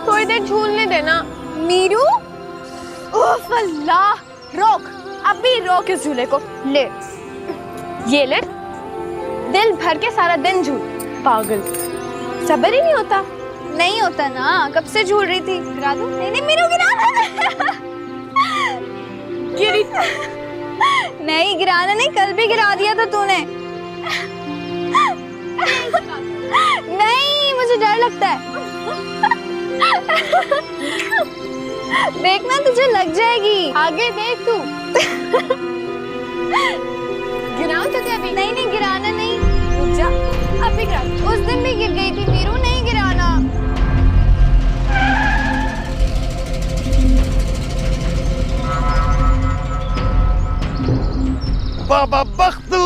थोड़ी देर झूलने देना। मीरू, ओफ अल्लाह, रोक, अभी रोक इस झूले को। ले, ये ले, दिल भर के सारा दिन झूल। पागल, सब्र ही नहीं होता। नहीं होता ना, कब से झूल रही थी। गिरा दो। नहीं नहीं मीरू, गिरा। गिरी नहीं, गिराना नहीं, कल भी गिरा दिया था तूने। नहीं, मुझे डर लगता है। देखना, तुझे लग जाएगी। आगे देख तू। गिराऊं तो क्या अभी? नहीं नहीं, गिराना नहीं, रुक जा, अभी गिरा। उस दिन भी गिर गई थी मीरू, नहीं गिराना। बाबा बख्तू।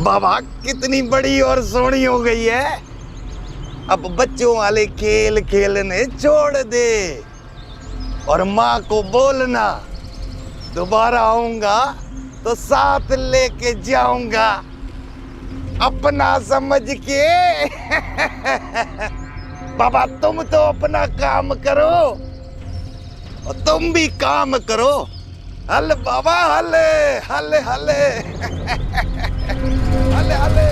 बाबा कितनी बड़ी और सोहनी हो गई है। अब बच्चों वाले खेल खेलने छोड़ दे और माँ को बोलना दोबारा आऊंगा तो साथ लेके जाऊंगा, अपना समझ के। बाबा तुम तो अपना काम करो और तुम भी काम करो। हल बाबा, हले हले हले हले हले।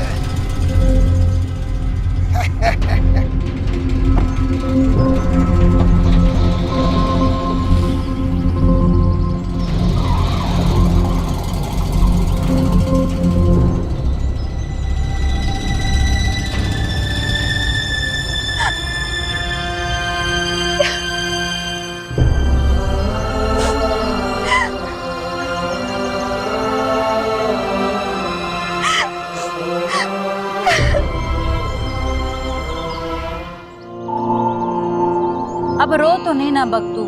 अब रो तो नहीं ना बख्तू,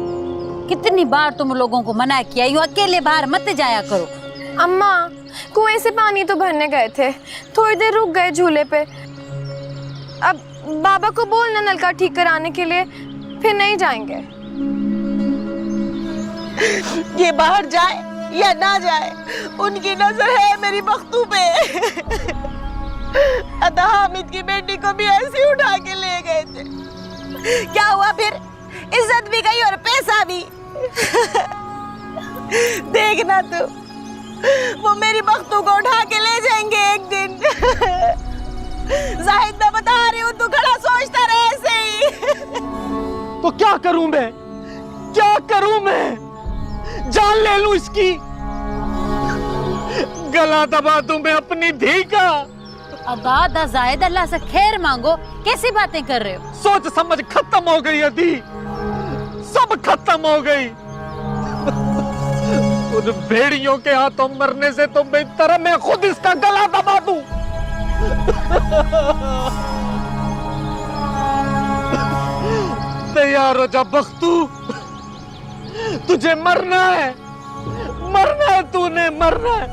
कितनी बार तुम लोगों को मना किया, यूं अकेले बाहर मत जाया करो। अम्मा, कुएं से पानी तो भरने गए थे, थोड़ी देर रुक गए झूले पे। अब बाबा को बोलना नलका ठीक कराने के लिए, फिर नहीं जाएंगे। ये बाहर जाए या ना जाए, उनकी नजर है मेरी बख्तू पे। अदा हामिद की बेटी को भी ऐसे उठा के ले गए थे। क्या हुआ फिर? इज्जत भी गई और पैसा भी। देखना तू, वो मेरी बख्तू को उठा के ले जाएंगे एक दिन। जाहिद, मैं बता रही हूँ, तू खड़ा सोचता रहे ऐसे ही। तो क्या करूं मैं, क्या करूं मैं? जान ले लूं इसकी, गला दबा दूं मैं अपनी धी का। अदा जाहिद, अल्लाह से खैर मांगो, कैसी बातें कर रहे हो? सोच समझ खत्म हो गई अदी, सब खत्म हो गई। उन भेड़ियों के हाथों मरने से तो बेहतर है मैं खुद इसका गला दबा दूं। तैयार हो जा बख्तू, तुझे मरना है, मरना है, तूने मरना है।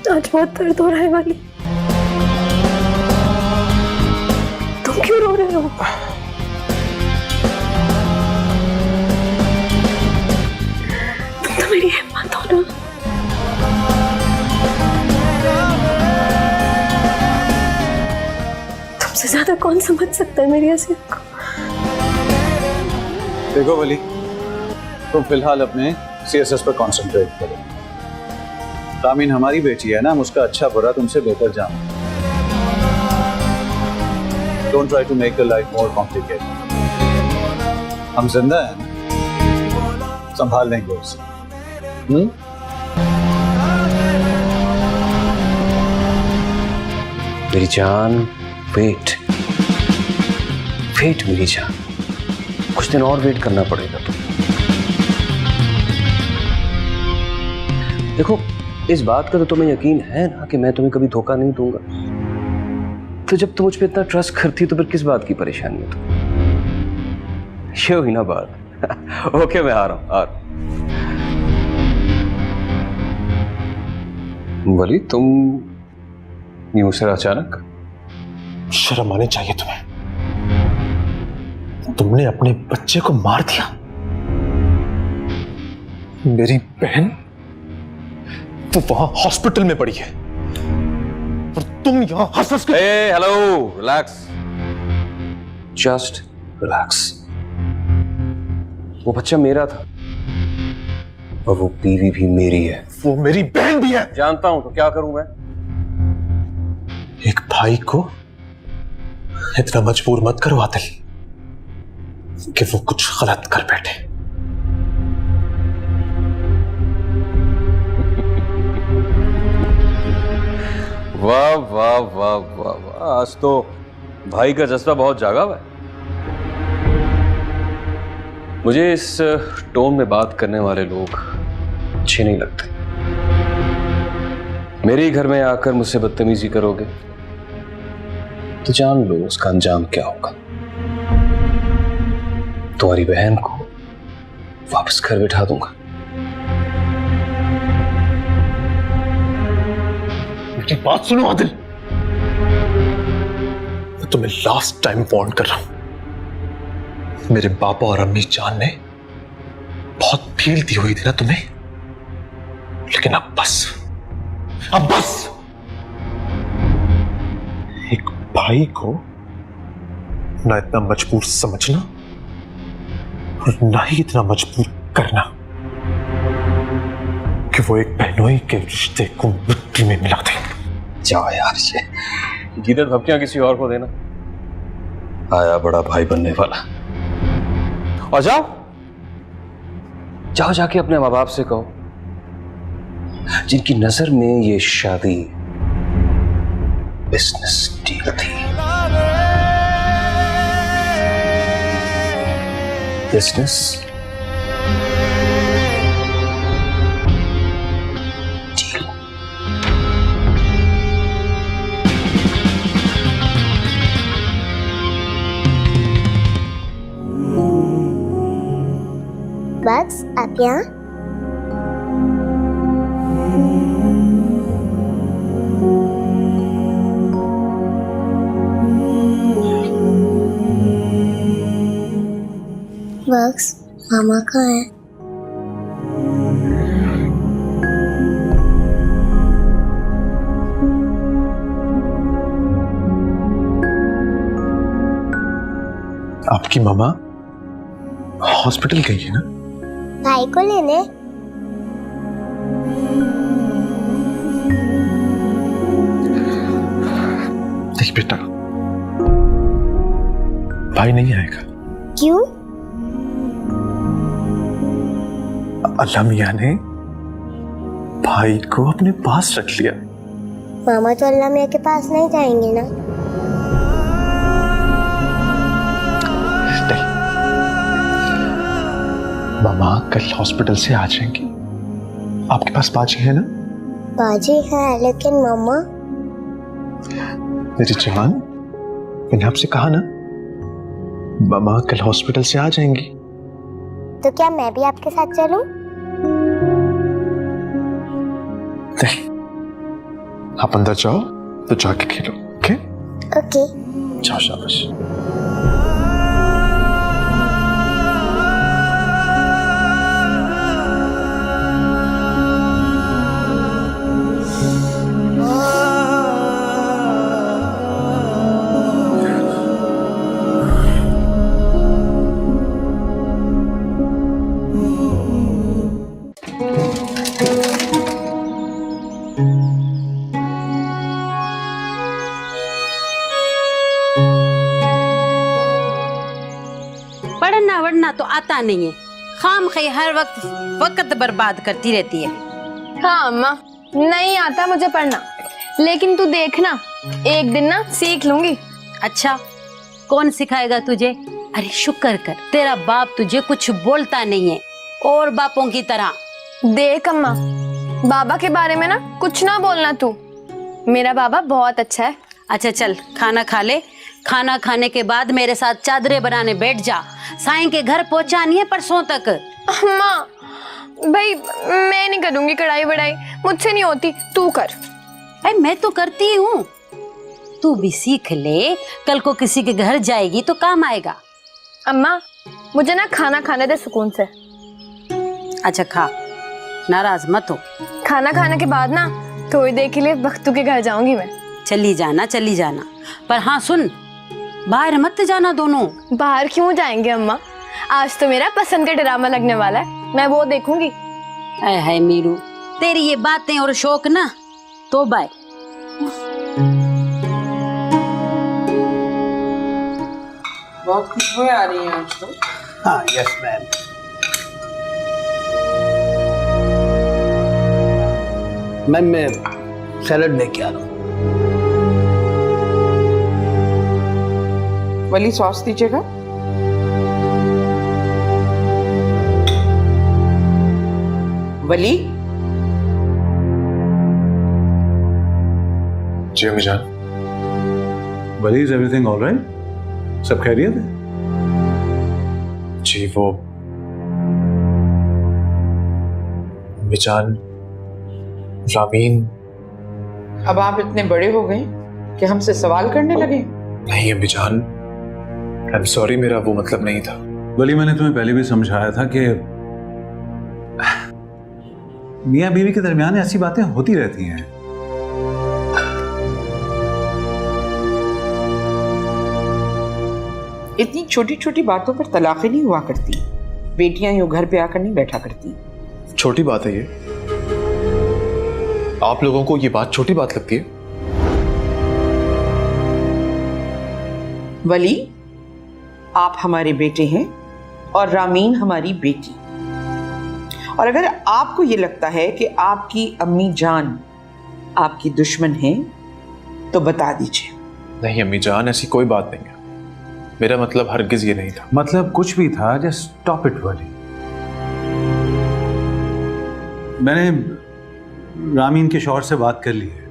आज बहुत दर्द हो रहा है वाली। तुम क्यों रो रहे हो? तुम तो मेरी हिम्मत हो ना। तुमसे ज्यादा कौन समझ सकता है मेरी हसीयत को? देखो वली, तुम फिलहाल अपने CSS पर कंसंट्रेट करो। तामीन हमारी बेटी है ना, हम उसका अच्छा बुरा तुमसे बेहतर जानते हैं। Don't try to make her life more complicated. हम जिंदा हैं, संभाल लेंगे उसे। मेरी जान, वेट मेरी जान, कुछ दिन और वेट करना पड़ेगा। तो देखो, इस बात का तो तुम्हें यकीन है ना कि मैं तुम्हें कभी धोखा नहीं दूंगा। तो जब तुम मुझ पे इतना ट्रस्ट करती हो तो फिर किस बात की परेशानी है तुम्हें? ये हुई ना बात। ओके मैं आ रहा हूँ, बोली तुम यूं से अचानक? शर्म आनी चाहिए तुम्हें। तुमने अपने बच्चे को मार दिया। मेरी बहन तो वहां हॉस्पिटल में पड़ी है और तुम यहां हंस के। Hello, relax, just relax. वो बच्चा मेरा था और वो बीवी भी मेरी है। वो मेरी बहन भी है। जानता हूं, तो क्या करूं मैं? एक भाई को इतना मजबूर मत करो आदिल कि वो कुछ गलत कर बैठे। वाह वाह वाह वाह वाह, आज तो भाई का जज्बा बहुत जागा हुआ है। मुझे इस टोन में बात करने वाले लोग अच्छे नहीं लगते। मेरे ही घर में आकर मुझसे बदतमीजी करोगे तो जान लो उसका अंजाम क्या होगा। तुम्हारी बहन को वापस घर बिठा दूंगा। मेरी बात सुनो आदिल, मैं तुम्हें लास्ट टाइम वार्न कर रहा हूं। मेरे पापा और अम्मी जान ने बहुत फील दी हुई थी ना तुम्हें, लेकिन अब बस, अब बस। एक भाई को ना इतना मजबूर समझना और ना ही इतना मजबूर करना कि वो एक बहनोई के रिश्ते को मिट्टी में मिला दे। जाओ यार, से गीदड़ धमकियां किसी और को देना। आया बड़ा भाई बनने वाला। और जाओ जाओ, जाके अपने माँ बाप से कहो जिनकी नजर में ये शादी बिजनेस डील थी। Business deal. बग्स, आप यहाँ? बग्स, मामा कहाँ है? आपकी मामा हॉस्पिटल गई है ना? भाई को लेने? नहीं बेटा, भाई नहीं आएगा। क्यों? अल्लाह मियां ने भाई को अपने पास रख लिया। मामा तो अल्लाह मियां के पास नहीं जाएंगे ना? नहीं, मामा कल हॉस्पिटल से आ जाएंगी। आपके पास बाजी है ना? बाजी है, लेकिन मामा। मेरी जान, मैंने आपसे कहा ना, मामा कल हॉस्पिटल से आ जाएंगी। तो क्या मैं भी आपके साथ चलूं? नहीं, आप अंदर जाओ तो जाके खेलो। Okay okay. जाओ, शाबाश। पढ़ना वढ़ना तो आता नहीं है, खाम खई हर वक्त बर्बाद करती रहती है। हाँ अम्मा, नहीं आता मुझे पढ़ना, लेकिन तू देखना एक दिन ना सीख लूंगी। अच्छा, कौन सिखाएगा तुझे? अरे शुक्र कर तेरा बाप तुझे कुछ बोलता नहीं है और बापों की तरह। देख अम्मा, बाबा के बारे में ना कुछ ना बोलना तू, मेरा बाबा बहुत अच्छा है। अच्छा चल खाना खा ले, खाना खाने के बाद मेरे साथ चादरें बनाने बैठ जा। साईं के घर पहुंचानी है परसों तक। अम्मा भाई मैं नहीं करूंगी कढ़ाई बढ़ाई, मुझसे नहीं होती, तू कर। भाई मैं तो करती हूँ, तू भी सीख ले, कल को किसी के घर जाएगी तो काम आएगा। अम्मा मुझे ना खाना खाने दे सुकून से। अच्छा खा, नाराज मत हो। खाना खाने के बाद ना थोड़ी देर के लिए बख्तू के घर जाऊंगी मैं। चली जाना, पर हाँ सुन, बाहर मत जाना दोनों। बाहर क्यों जाएंगे अम्मा, आज तो मेरा पसंद का ड्रामा लगने वाला है, मैं वो देखूंगी। है मीरू, तेरी ये बातें और शौक ना तो बाय। बहुत खुशबू आ रही है आज तो। हाँ यस मैम। मैम मैं सैलड लेके आ रहा हूँ। वली सॉस दीजिएगा। वली जी अम्मी जान। वली इज एवरीथिंग ऑलराइट? सब खैरियत है? जी वो अम्मी जान, रामीन। अब आप इतने बड़े हो गए कि हमसे सवाल करने लगे। नहीं अम्मी जान, आई एम सॉरी, मेरा वो मतलब नहीं था। वली मैंने तुम्हें पहले भी समझाया था कि मियाँ बीवी के दरमियान ऐसी बातें होती रहती हैं। इतनी छोटी छोटी बातों पर तलाक़ें नहीं हुआ करती, बेटियां यूं घर पे आकर नहीं बैठा करती। छोटी बात है ये? आप लोगों को ये बात छोटी बात लगती है? वली, आप हमारे बेटे हैं और रामीन हमारी बेटी, और अगर आपको ये लगता है कि आपकी अम्मी जान आपकी दुश्मन है तो बता दीजिए। नहीं अम्मी जान, ऐसी कोई बात नहीं है, मेरा मतलब हरगिज ये नहीं था। मतलब कुछ भी था, जस्ट स्टॉप इट वली। मैंने रामीन के शौहर से बात कर ली है।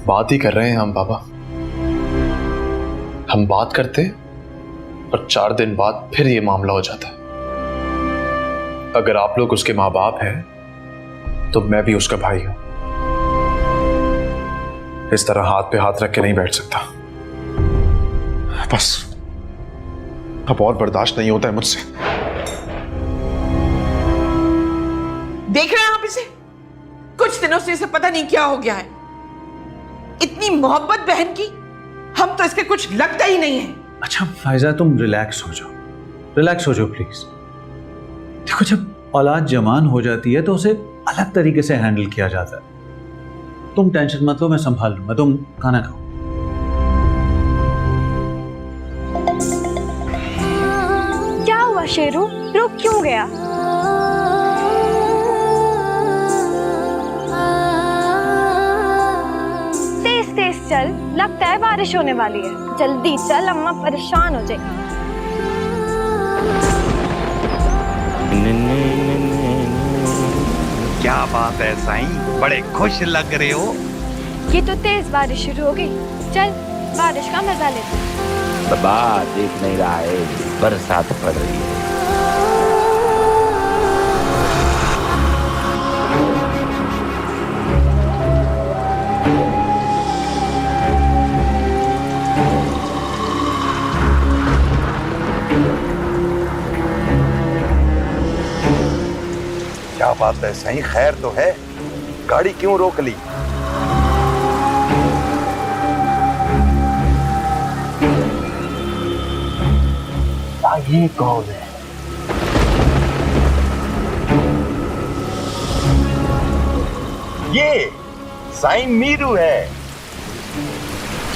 बात ही कर रहे हैं हम बाबा। हम बात करते और 4 दिन बाद फिर ये मामला हो जाता है। अगर आप लोग उसके माँ बाप हैं तो मैं भी उसका भाई हूं। इस तरह हाथ पे हाथ रख के नहीं बैठ सकता। बस अब और बर्दाश्त नहीं होता है मुझसे। देख रहे हैं आप इसे? कुछ दिनों से इसे पता नहीं क्या हो गया है। इतनी मोहब्बत बहन की, हम तो इसके कुछ लगता ही नहीं है। अच्छा फायजा, तुम रिलैक्स हो जाओ प्लीज। देखो, जब औलाद जवान हो जाती है तो उसे अलग तरीके से हैंडल किया जाता है। तुम टेंशन मत लो, मैं संभाल लूंगा। तुम खाना खाओ। क्या हुआ शेरू, रुक क्यों गया? तेज तेज चल, लगता है बारिश होने वाली है। जल्दी चल, अम्मा परेशान हो जाएगी। क्या बात है साईं, बड़े खुश लग रहे हो। ये तो तेज बारिश शुरू हो गई, चल बारिश का मजा लेते हैं। बाबा देख नहीं रहा है, बरसात पड़ रही है। क्या बात है साईं, खैर तो है? गाड़ी क्यों रोक ली? ये कौन है? ये साईं मीरू है।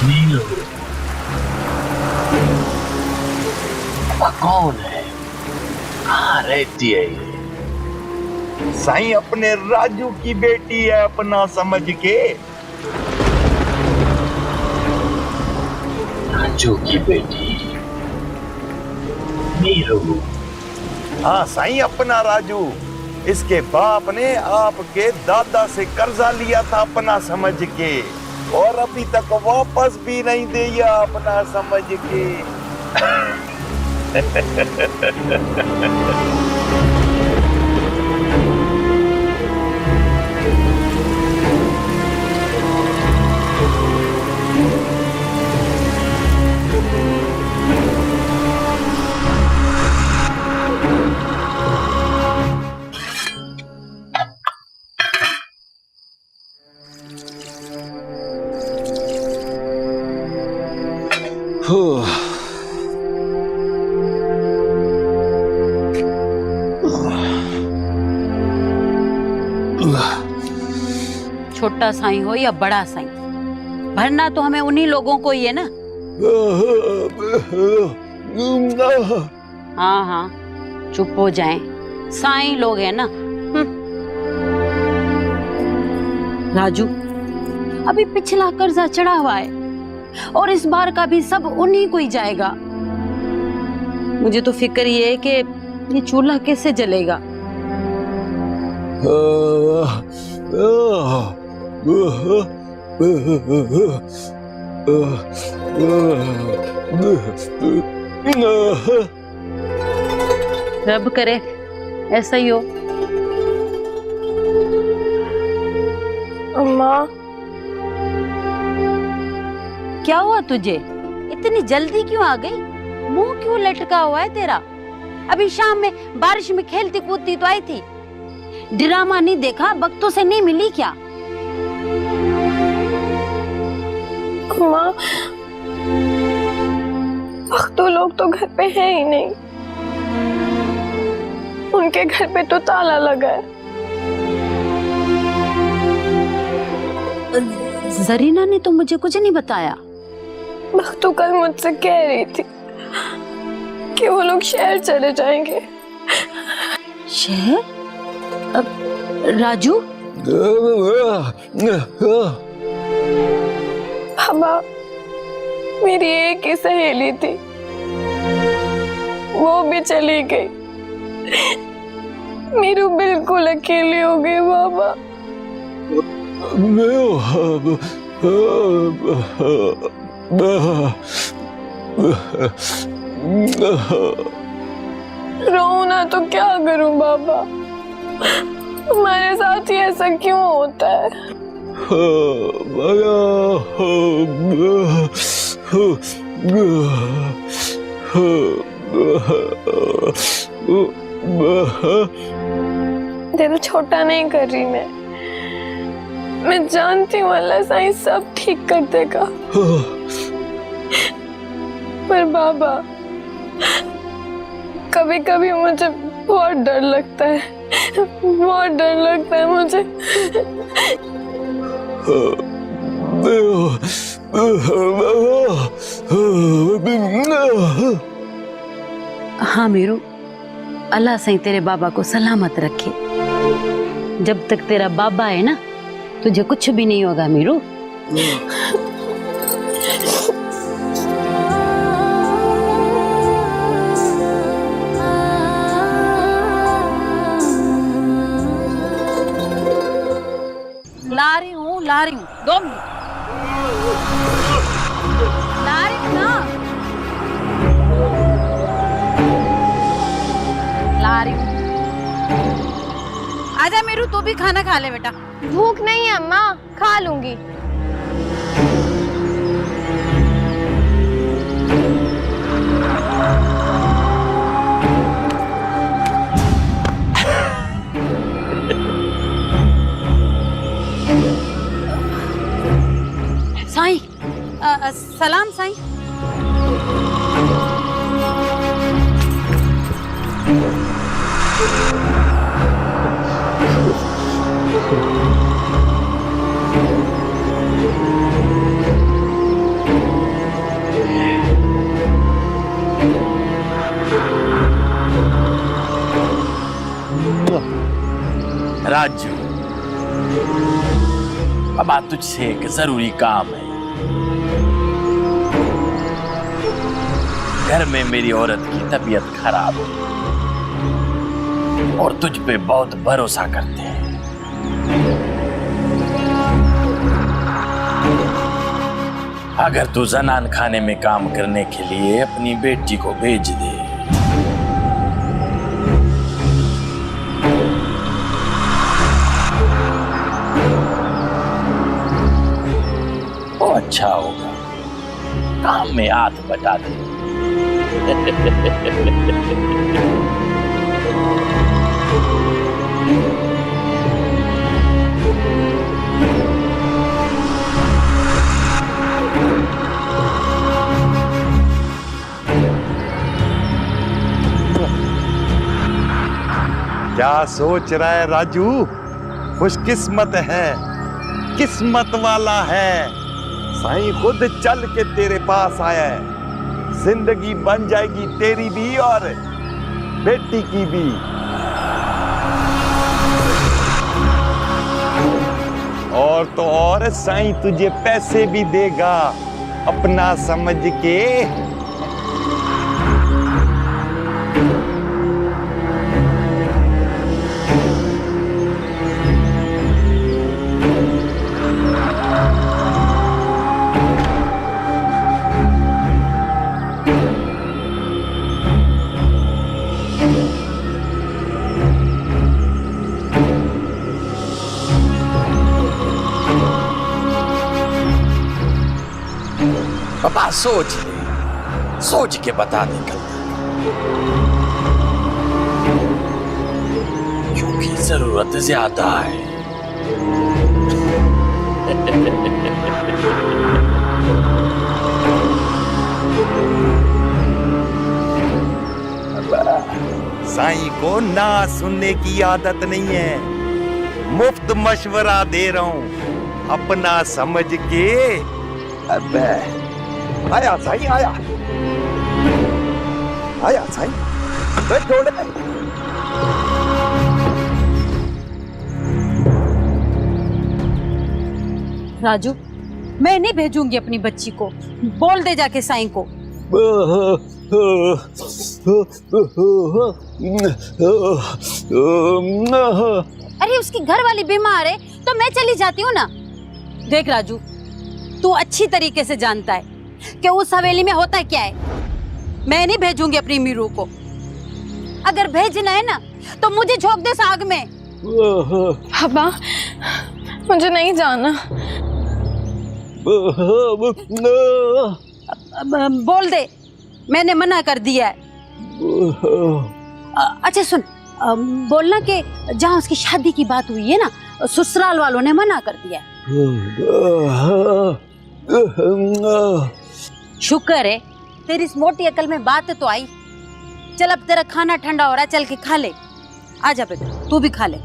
मीरू कौन है? कहाँ रहती है ये? साईं अपने राजू की बेटी है, अपना समझ के। राजू की बेटी मीरू? हाँ साईं, अपना राजू। इसके बाप ने आपके दादा से कर्जा लिया था अपना समझ के, और अभी तक वापस भी नहीं दिया अपना समझ के। छोटा साईं हो या बड़ा साईं, भरना तो हमें उन्हीं लोगों को ही है ना। हाँ हाँ, चुप हो जाएं, साईं लोग हैं ना। राजू, अभी पिछला कर्जा चढ़ा हुआ है और इस बार का भी सब उन्हीं को ही जाएगा। मुझे तो फिक्र ये है कि ये चूल्हा कैसे जलेगा। रब करे ऐसा ही हो। अम्मा, क्या हुआ तुझे? इतनी जल्दी क्यों आ गई? मुंह क्यों लटका हुआ है तेरा? अभी शाम में बारिश में खेलती कूदती तो आई थी। ड्रामा नहीं देखा? वक्तों से नहीं मिली क्या? अम्मा, तो लोग तो घर पे है ही नहीं, उनके घर पे तो ताला लगा है। जरीना ने तो मुझे कुछ नहीं बताया। बख्तू कल मुझसे कह रही थी कि वो लोग शहर चले जाएंगे। शहर? अब राजू? बाबा, मेरी एक ही सहेली थी, वो भी चली गई। मीरू बिल्कुल अकेली हो गई बाबा। रो ना तो क्या करूं बाबा, हमारे साथ ही ऐसा क्यों होता है? दिल छोटा नहीं कर रही मैं जानती हूँ अल्लाह साईं सब ठीक कर देगा। पर बाबा, कभी कभी मुझे बहुत डर लगता है, बहुत डर लगता है मुझे। हाँ मीरू, अल्लाह सही तेरे बाबा को सलामत रखे। जब तक तेरा बाबा है ना, तुझे कुछ भी नहीं होगा मीरू। ला रही हूँ 2 मिनट। ला रही हूँ ना, ला रही हूँ। आजा मीरू, तू भी खाना खा ले बेटा। भूख नहीं है अम्मा, खा लूंगी। साईं, सलाम साईं। राजू, अब आज तुझसे एक जरूरी काम है। घर में मेरी औरत की तबीयत खराब है। और तुझ पे बहुत भरोसा करते हैं। अगर तू जनान खाने में काम करने के लिए अपनी बेटी को भेज दे तो अच्छा होगा, काम में हाथ बटा दे। क्या सोच रहा है राजू? खुशकिस्मत है, किस्मत वाला है। साईं खुद चल के तेरे पास आया है। जिंदगी बन जाएगी तेरी भी और बेटी की भी। और तो और साईं तुझे पैसे भी देगा अपना समझ के। पापा सोच ले, सोच के बता दे कल, क्योंकि जरूरत ज्यादा है। साईं को ना सुनने की आदत नहीं है। मुफ्त मशवरा दे रहा हूं अपना समझ के। अबे आया साईं, आया आया साईं, छोड़ दे। राजू, मैं नहीं भेजूंगी अपनी बच्ची को। बोल दे जाके साईं को। अरे उसकी घर वाली बीमार है तो मैं चली जाती हूँ ना। देख राजू, तू अच्छी तरीके से जानता है कि उस हवेली में होता क्या है। मैं नहीं भेजूंगी अपनी मीरू को। अगर भेजना है ना तो मुझे झोंक दे आग में। पापा मुझे नहीं जाना। बोल दे, मैंने मना कर दिया है। अच्छा सुन, बोलना कि जहाँ उसकी शादी की बात हुई है ना, ससुराल वालों ने मना कर दिया है। शुक्र है तेरी इस मोटी अकल में बात तो आई। चल अब तेरा खाना ठंडा हो रहा है, चल के खा ले। आजा बेटा, तू भी खा ले।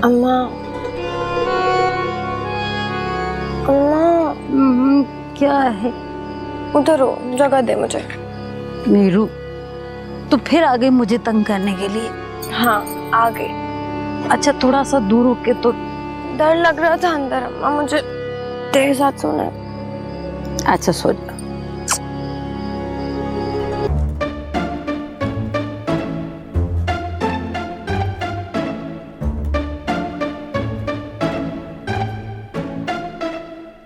अम्मा, अम्मा क्या है? उधर हो, जगह दे मुझे। मीरू, तो फिर आ गई मुझे तंग करने के लिए? हाँ आ गई। अच्छा थोड़ा सा दूर होके तो। डर लग रहा था अंदर अम्मा, मुझे तेरे साथ सोना है। अच्छा सो जा।